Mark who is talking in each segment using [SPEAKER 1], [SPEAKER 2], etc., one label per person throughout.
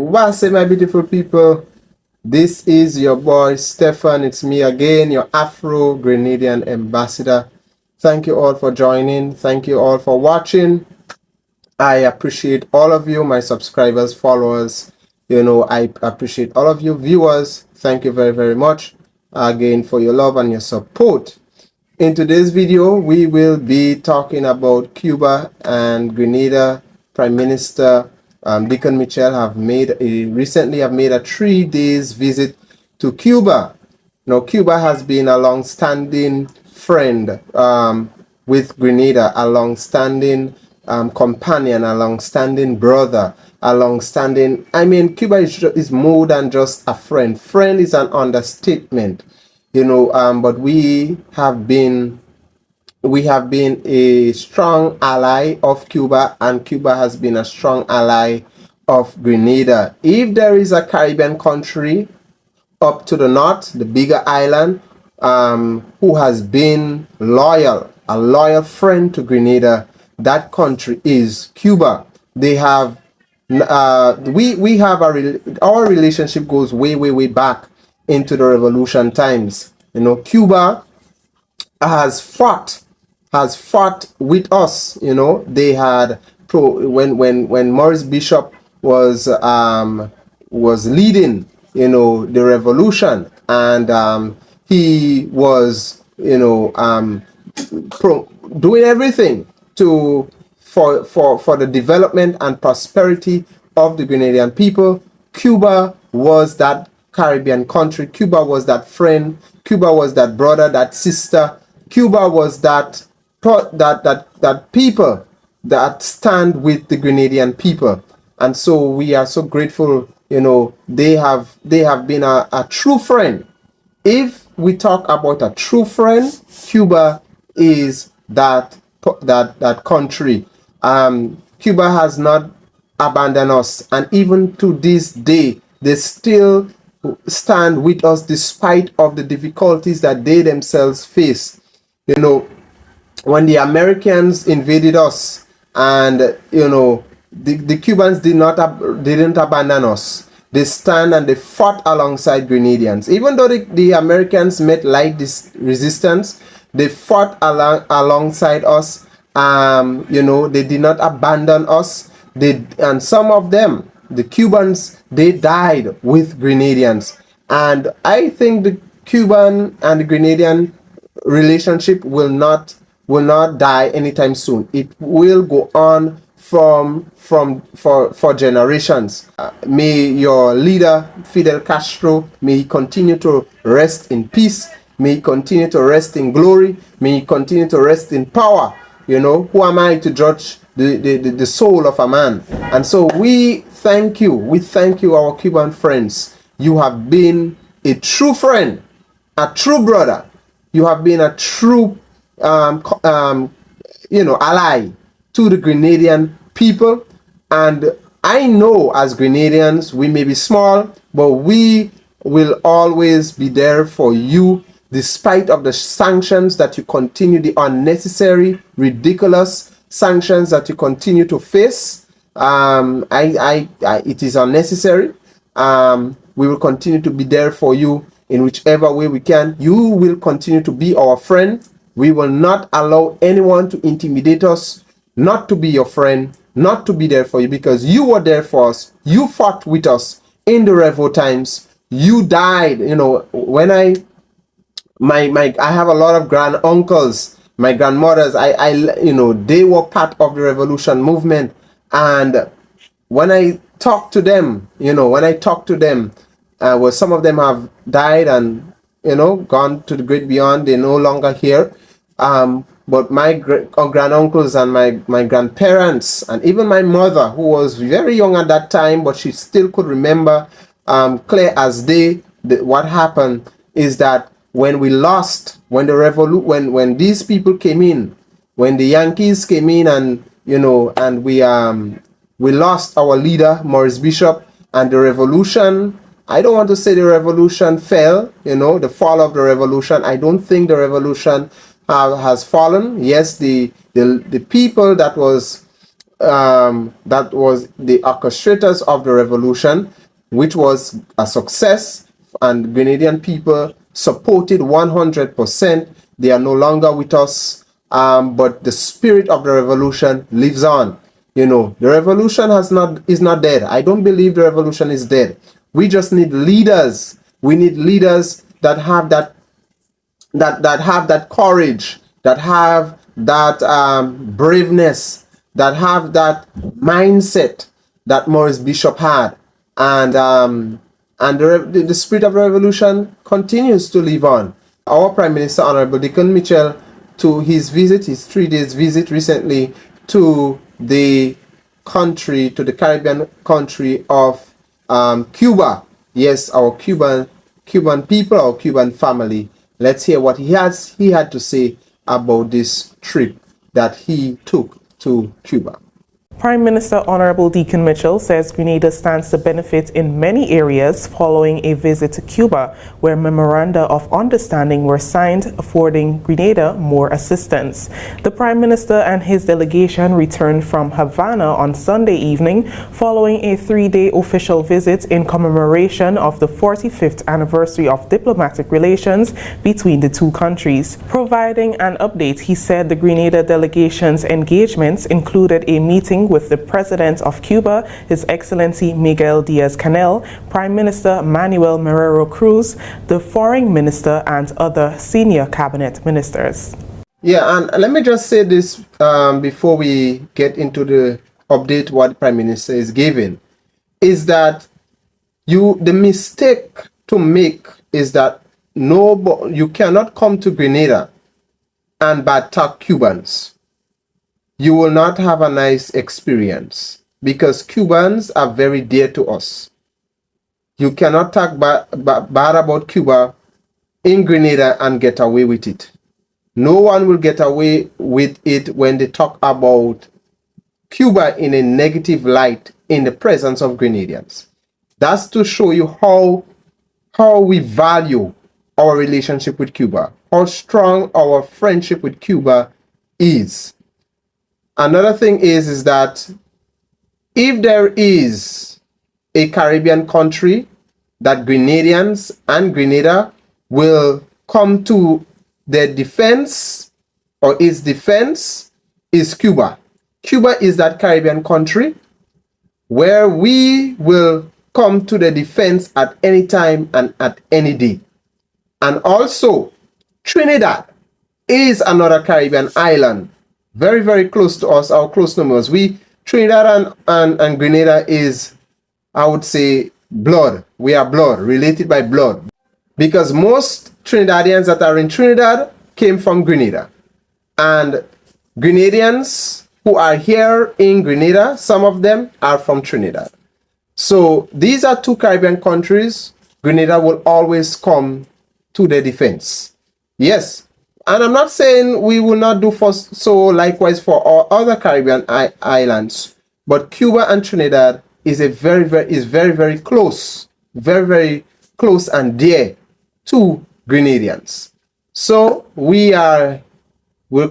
[SPEAKER 1] What's up, my beautiful people? This is your boy Stefan. It's me again, your Afro Grenadian ambassador. Thank you all for joining. Thank you all for watching. I appreciate all of you, my subscribers, followers. I appreciate all of you viewers. Thank you very, very much again for your love and your support. In today's video, we will be talking about Cuba and Grenada. Prime Minister Dickon Mitchell recently have made a 3 days visit to Cuba. Now, Cuba has been a long-standing friend with Grenada, a long-standing companion, a long-standing brother, Cuba is more than just a friend. Friend is an understatement, but we have been a strong ally of Cuba, and Cuba has been a strong ally of Grenada. If there is a Caribbean country up to the north, the bigger island, who has been a loyal friend to Grenada, that country is Cuba. They have we have our relationship goes way back into the revolution times. Cuba has fought with us. They had when Maurice Bishop was leading the revolution, and he was doing everything for the development and prosperity of the Grenadian people. Cuba was that Caribbean country. Cuba was that friend. Cuba was that brother, that sister. Cuba was that people that stand with the Grenadian people. And so we are so grateful. They have been a true friend. If we talk about a true friend, Cuba is that country. Cuba has not abandoned us, and even to this day they still stand with us despite of the difficulties that they themselves face. When the Americans invaded us, and the Cubans didn't abandon us. They stand and they fought alongside Grenadians. Even though the Americans met light resistance, they fought alongside us. They did not abandon us. And some of them, the Cubans, they died with Grenadians. And I think the Cuban and the Grenadian relationship will not die anytime soon. It will go on for generations. May your leader Fidel Castro, may he continue to rest in peace. May he continue to rest in glory. May he continue to rest in power. Who am I to judge the soul of a man? And so we thank you. We thank you, our Cuban friends. You have been a true friend, a true brother. You have been a true ally to the Grenadian people. And I know as Grenadians, we may be small, but we will always be there for you, despite of the sanctions that you continue, the unnecessary, ridiculous sanctions that you continue to face. It is unnecessary. We will continue to be there for you in whichever way we can. You will continue to be our friend. We will not allow anyone to intimidate us, not to be your friend, not to be there for you, because you were there for us. You fought with us in the revolt times. You died. When I have a lot of grand uncles, my grandmothers. They were part of the revolution movement, and when I talk to them, well, some of them have died and gone to the great beyond. They're no longer here. But my grand uncles and my grandparents, and even my mother, who was very young at that time, but she still could remember clear as day what happened is that when we lost, when these people came in, when the Yankees came in, and and we lost our leader Maurice Bishop, and the revolution. I don't want to say the revolution fell. The fall of the revolution. I don't think the revolution has fallen. Yes, the people that was that was the orchestrators of the revolution, which was a success, and Grenadian people supported 100%. They are no longer with us, but the spirit of the revolution lives on. You know, the revolution is not dead. I don't believe the revolution is dead. We just need leaders. We need leaders that have that have that courage, that have that braveness, that have that mindset that Maurice Bishop had, and the spirit of revolution continues to live on. Our Prime Minister, Honorable Dickon Mitchell, to his 3 days visit recently to the country, to the Caribbean country of Cuba. Yes, our Cuban people, our Cuban family. Let's hear what he had to say about this trip that he took to Cuba.
[SPEAKER 2] Prime Minister Honorable Dickon Mitchell says Grenada stands to benefit in many areas following a visit to Cuba, where memoranda of understanding were signed, affording Grenada more assistance. The Prime Minister and his delegation returned from Havana on Sunday evening following a 3-day official visit in commemoration of the 45th anniversary of diplomatic relations between the two countries. Providing an update, he said the Grenada delegation's engagements included a meeting with the President of Cuba, His Excellency Miguel Diaz-Canel, Prime Minister Manuel Marrero Cruz, the Foreign Minister, and other senior cabinet ministers.
[SPEAKER 1] Yeah, and let me just say this before we get into the update what the Prime Minister is giving, is that the mistake to make is that you cannot come to Grenada and bad talk Cubans. You will not have a nice experience because Cubans are very dear to us. You cannot talk bad about Cuba in Grenada and get away with it. No one will get away with it when they talk about Cuba in a negative light in the presence of Grenadians. That's to show you how we value our relationship with Cuba, how strong our friendship with Cuba is. Another thing is that if there is a Caribbean country that Grenadians and Grenada will come to their defense or its defense, is Cuba. Cuba is that Caribbean country where we will come to the defense at any time and at any day. And also, Trinidad is another Caribbean island, very, very close to us, our close numbers. Trinidad and Grenada is, I would say, blood. We are blood, related by blood. Because most Trinidadians that are in Trinidad came from Grenada. And Grenadians who are here in Grenada, some of them are from Trinidad. So these are two Caribbean countries. Grenada will always come to their defense. Yes. And I'm not saying we will not do so likewise for our other Caribbean islands, but Cuba and Trinidad is very, very close, very close and dear to Grenadians. So we'll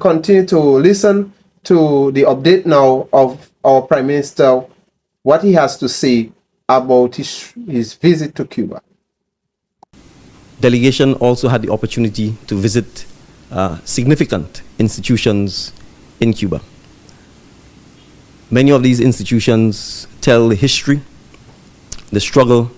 [SPEAKER 1] continue to listen to the update now of our Prime Minister, what he has to say about his visit to Cuba.
[SPEAKER 3] Delegation also had the opportunity to visit significant institutions in Cuba. Many of these institutions tell the history, the struggle,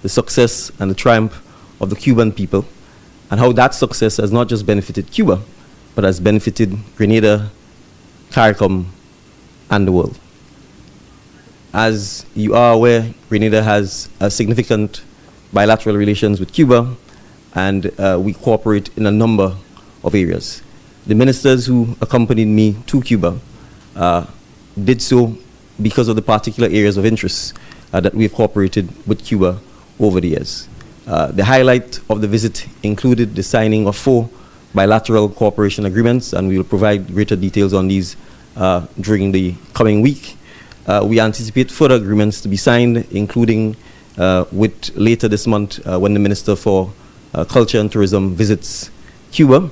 [SPEAKER 3] the success, and the triumph of the Cuban people, and how that success has not just benefited Cuba, but has benefited Grenada, CARICOM, and the world. As you are aware, Grenada has significant bilateral relations with Cuba, and we cooperate in a number of areas. The ministers who accompanied me to Cuba did so because of the particular areas of interest that we've cooperated with Cuba over the years. The highlight of the visit included the signing of 4 bilateral cooperation agreements, and we will provide greater details on these during the coming week. We anticipate further agreements to be signed, including with later this month when the Minister for Culture and Tourism visits Cuba.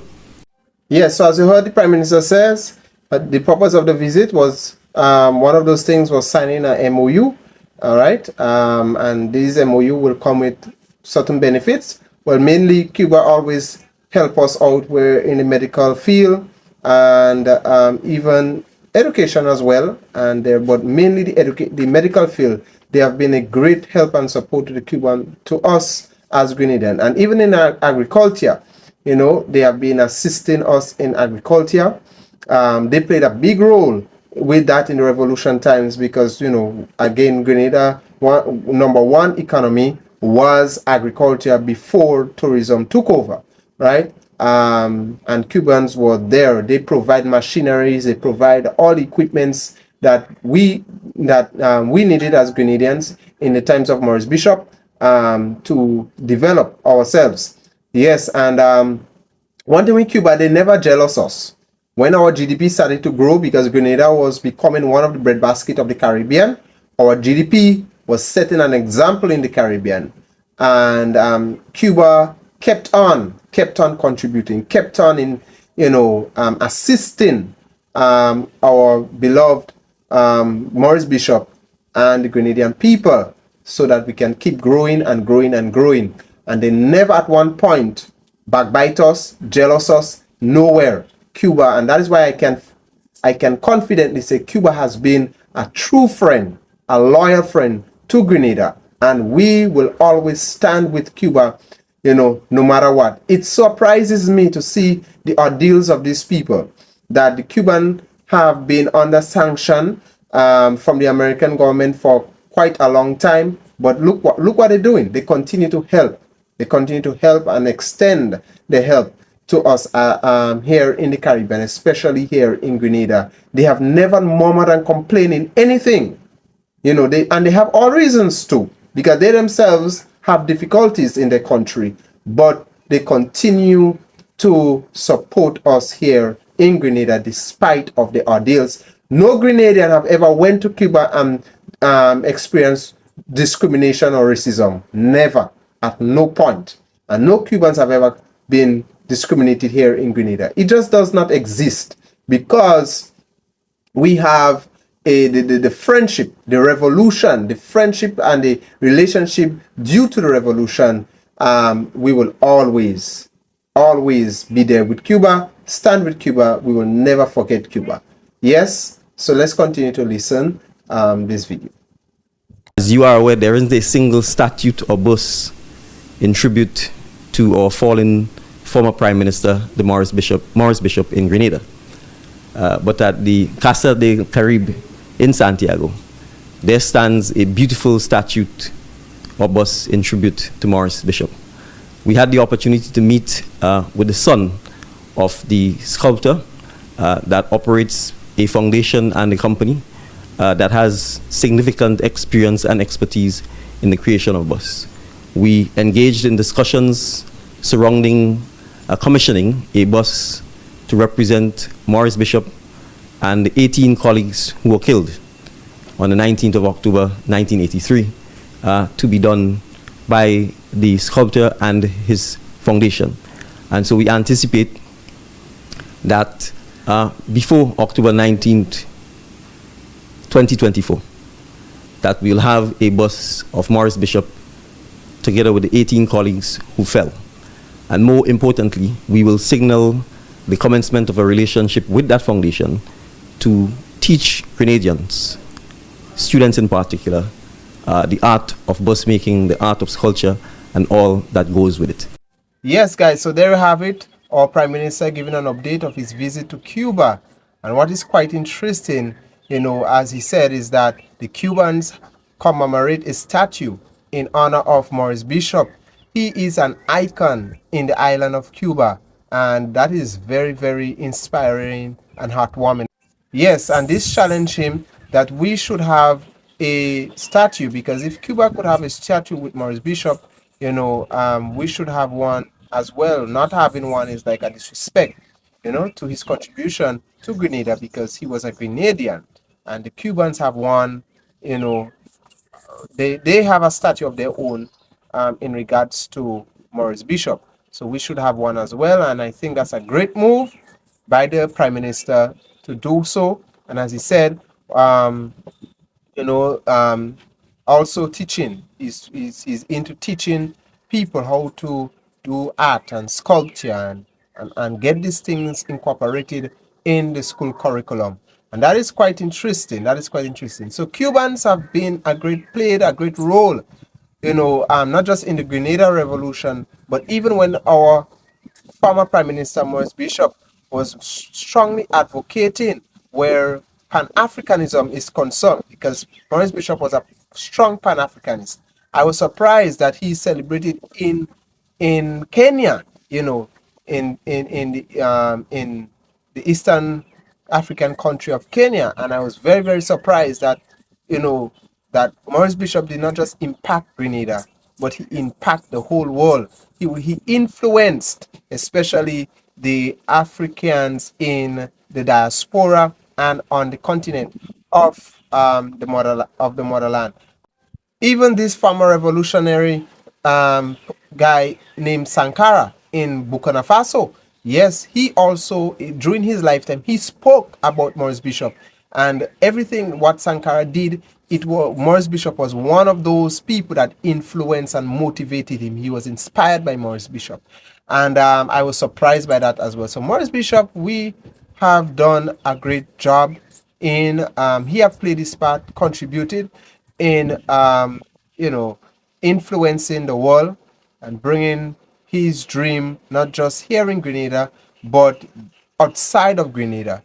[SPEAKER 1] Yes, so as you heard, the Prime Minister says the purpose of the visit was One of those things was signing a MOU. All right, and this MOU will come with certain benefits. Well, mainly Cuba always help us out. We're in the medical field and even education as well. And but mainly the medical field, they have been a great help and support to the Cuban to us as Grenadian, and even in our agriculture. They have been assisting us in agriculture. They played a big role with that in the revolution times because, again, Grenada, number one economy was agriculture before tourism took over, right? And Cubans were there. They provide machineries, they provide all equipments that we needed as Grenadians in the times of Maurice Bishop to develop ourselves. Yes, and one thing with Cuba, they never jealous us. When our GDP started to grow, because Grenada was becoming one of the breadbasket of the Caribbean, our GDP was setting an example in the Caribbean. And Cuba kept on contributing, kept on assisting our beloved Maurice Bishop and the Grenadian people so that we can keep growing and growing and growing. And they never at one point backbite us, jealous us, nowhere. Cuba, and that is why I can confidently say Cuba has been a true friend, a loyal friend to Grenada, and we will always stand with Cuba, no matter what. It surprises me to see the ordeals of these people, that the Cuban have been under sanction from the American government for quite a long time, but look what they're doing. They continue to help. They continue to help and extend the help to us here in the Caribbean, especially here in Grenada. They have never murmured and complained in anything. They have all reasons to, because they themselves have difficulties in their country, but they continue to support us here in Grenada despite of the ordeals. No Grenadian have ever went to Cuba and experienced discrimination or racism. Never, at no point. And no Cubans have ever been discriminated here in Grenada. It just does not exist because we have the friendship, the revolution, the friendship and the relationship due to the revolution. We will always be there with Cuba, stand with Cuba. We will never forget Cuba. Yes, so let's continue to listen this video.
[SPEAKER 3] As you are aware, there isn't a single statute or bus in tribute to our fallen former Prime Minister, the Maurice Bishop in Grenada. But at the Casa de Caribe in Santiago, there stands a beautiful statute or bus in tribute to Maurice Bishop. We had the opportunity to meet with the son of the sculptor that operates a foundation and a company that has significant experience and expertise in the creation of bus. We engaged in discussions surrounding commissioning a bus to represent Maurice Bishop and the 18 colleagues who were killed on the 19th of October 1983 to be done by the sculptor and his foundation. And so we anticipate that before October 19th, 2024, that we'll have a bus of Maurice Bishop together with the 18 colleagues who fell. And more importantly, we will signal the commencement of a relationship with that foundation to teach Grenadians, students in particular, the art of bus making, the art of sculpture, and all that goes with it.
[SPEAKER 1] Yes, guys, so there you have it. Our Prime Minister giving an update of his visit to Cuba. And what is quite interesting, as he said, is that the Cubans commemorate a statue in honor of Maurice Bishop. He is an icon in the island of Cuba, and that is very, very inspiring and heartwarming. Yes, and this challenged him that we should have a statue, because if Cuba could have a statue with Maurice Bishop, we should have one as well. Not having one is like a disrespect, to his contribution to Grenada, because he was a Grenadian, and the Cubans have one, they have a statue of their own in regards to Maurice Bishop. So we should have one as well, and I think that's a great move by the Prime Minister to do so. And as he said, um, you know, also teaching. He's into teaching people how to do art and sculpture and get these things incorporated in the school curriculum. And that is quite interesting. That is quite interesting. So Cubans have played a great role, not just in the Grenada Revolution, but even when our former Prime Minister Maurice Bishop was strongly advocating where Pan Africanism is concerned, because Maurice Bishop was a strong Pan Africanist. I was surprised that he celebrated in Kenya, in the Eastern African country of Kenya, and I was very very surprised that you know that Maurice Bishop did not just impact Grenada, but he impacted the whole world. He influenced especially the Africans in the diaspora and on the continent of the motherland. Even this former revolutionary guy named Sankara in Burkina Faso, yes, he also, during his lifetime, he spoke about Maurice Bishop and everything what Sankara did. Maurice Bishop was one of those people that influenced and motivated him. He was inspired by Maurice Bishop, and I was surprised by that as well. So Maurice Bishop, we have done a great job in. He have played his part, contributed in influencing the world and bringing his dream not just here in Grenada but outside of Grenada.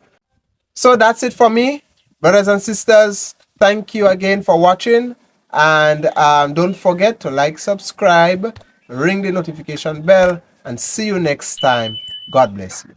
[SPEAKER 1] So that's it for me, brothers and sisters. Thank you again for watching, and don't forget to like, subscribe, ring the notification bell, and see you next time. God bless you.